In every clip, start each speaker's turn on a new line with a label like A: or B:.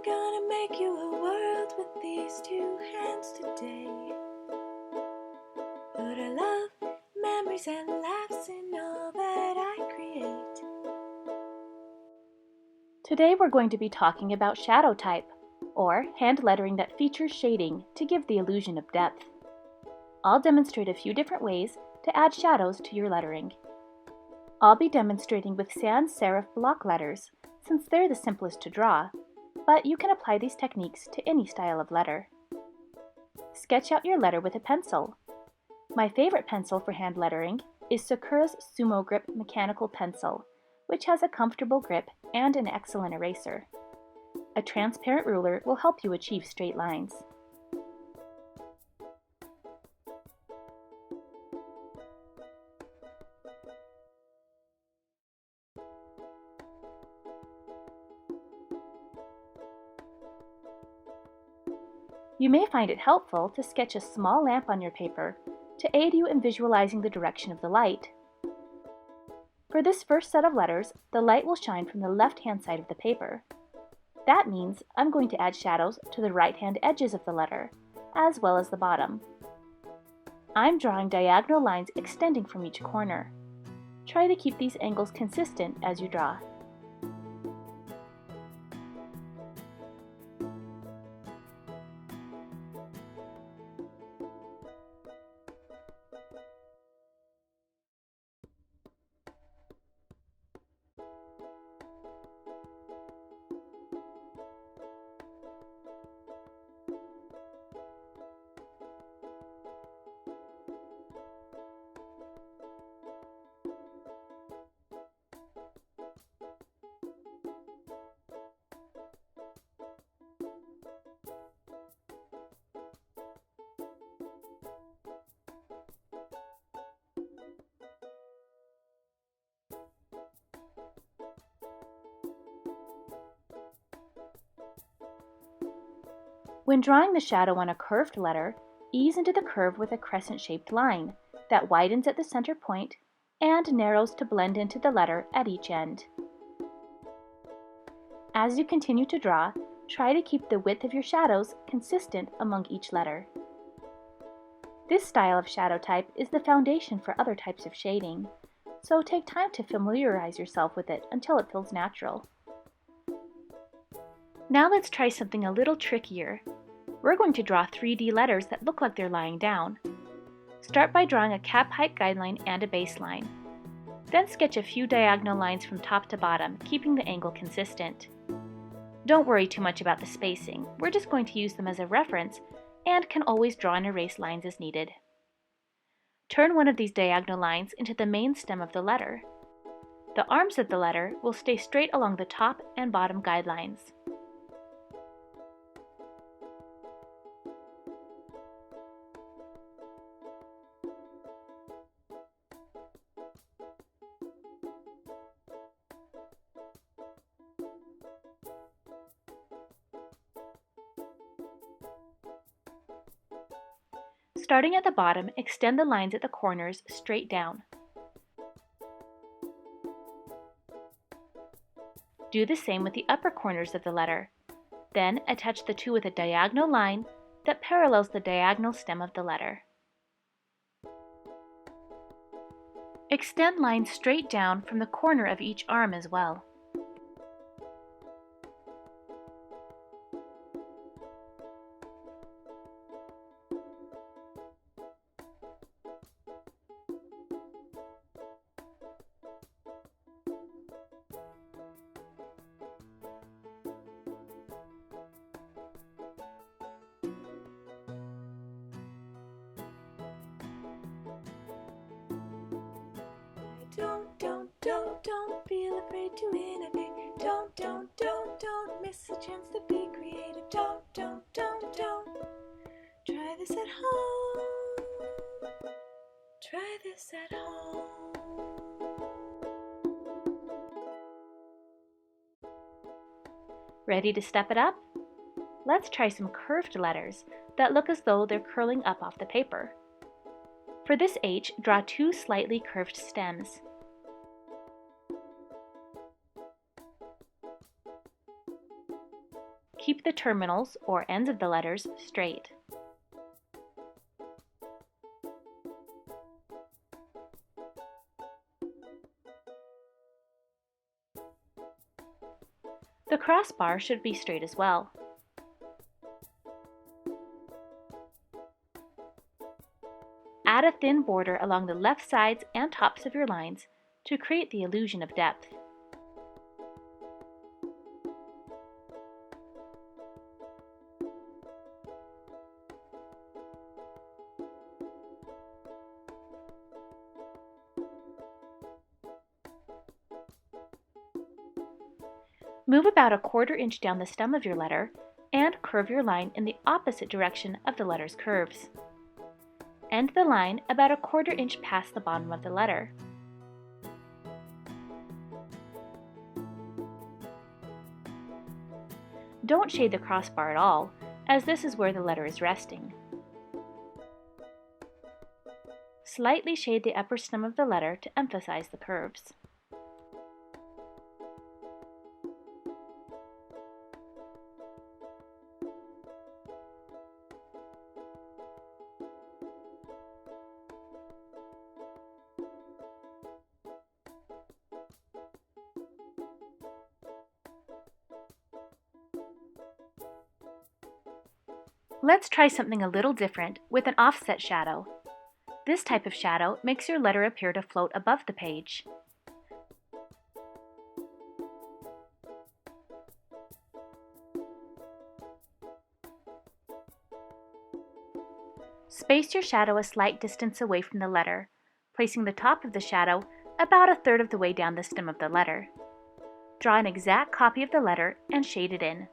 A: I'm gonna make you a world with these two hands today. Put a love, memories and laughs in all that I create.
B: Today we're going to be talking about shadow type, or hand lettering that features shading to give the illusion of depth. I'll demonstrate a few different ways to add shadows to your lettering. I'll be demonstrating with sans serif block letters, since they're the simplest to draw, but you can apply these techniques to any style of letter. Sketch out your letter with a pencil. My favorite pencil for hand lettering is Sakura's Sumo Grip mechanical pencil, which has a comfortable grip and an excellent eraser. A transparent ruler will help you achieve straight lines. You may find it helpful to sketch a small lamp on your paper to aid you in visualizing the direction of the light. For this first set of letters, the light will shine from the left-hand side of the paper. That means I'm going to add shadows to the right-hand edges of the letter, as well as the bottom. I'm drawing diagonal lines extending from each corner. Try to keep these angles consistent as you draw. When drawing the shadow on a curved letter, ease into the curve with a crescent-shaped line that widens at the center point and narrows to blend into the letter at each end. As you continue to draw, try to keep the width of your shadows consistent among each letter. This style of shadow type is the foundation for other types of shading, so take time to familiarize yourself with it until it feels natural. Now let's try something a little trickier. We're going to draw 3D letters that look like they're lying down. Start by drawing a cap height guideline and a baseline. Then sketch a few diagonal lines from top to bottom, keeping the angle consistent. Don't worry too much about the spacing. We're just going to use them as a reference and can always draw and erase lines as needed. Turn one of these diagonal lines into the main stem of the letter. The arms of the letter will stay straight along the top and bottom guidelines. Starting at the bottom, extend the lines at the corners straight down. Do the same with the upper corners of the letter. Then attach the two with a diagonal line that parallels the diagonal stem of the letter. Extend lines straight down from the corner of each arm as well.
A: Don't feel afraid to innovate. Don't miss a chance to be creative. Don't. Try this at home. Try this at home.
B: Ready to step it up? Let's try some curved letters that look as though they're curling up off the paper. For this H, draw two slightly curved stems. keep the terminals or ends of the letters straight. The crossbar should be straight as well. Add a thin border along the left sides and tops of your lines to create the illusion of depth. Move about a 1/4 inch down the stem of your letter and curve your line in the opposite direction of the letter's curves. End the line about a 1/4 inch past the bottom of the letter. Don't shade the crossbar at all, as this is where the letter is resting. Slightly shade the upper stem of the letter to emphasize the curves. Let's try something a little different with an offset shadow. This type of shadow makes your letter appear to float above the page. Space your shadow a slight distance away from the letter, placing the top of the shadow about a 1/3 of the way down the stem of the letter. Draw an exact copy of the letter and shade it in.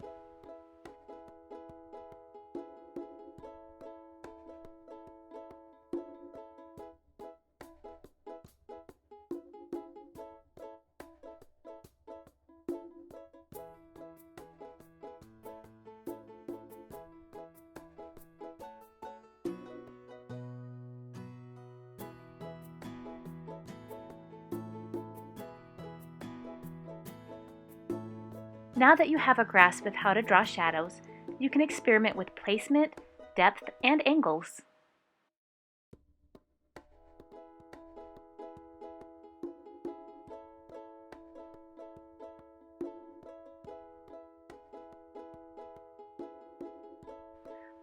B: Now that you have a grasp of how to draw shadows, you can experiment with placement, depth, and angles.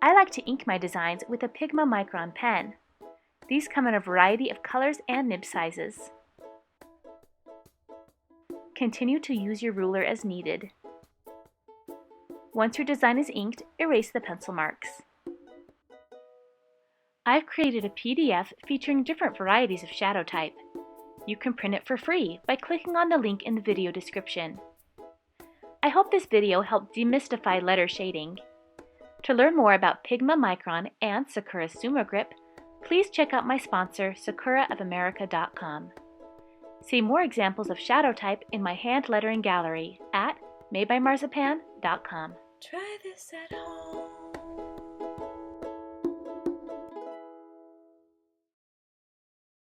B: I like to ink my designs with a Pigma Micron pen. These come in a variety of colors and nib sizes. Continue to use your ruler as needed. Once your design is inked, erase the pencil marks. I've created a PDF featuring different varieties of shadow type. You can print it for free by clicking on the link in the video description. I hope this video helped demystify letter shading. To learn more about Pigma Micron and Sakura Sumo Grip, please check out my sponsor, sakuraofamerica.com. See more examples of shadow type in my hand lettering gallery at madebymarzipan.com.
A: Try this at home.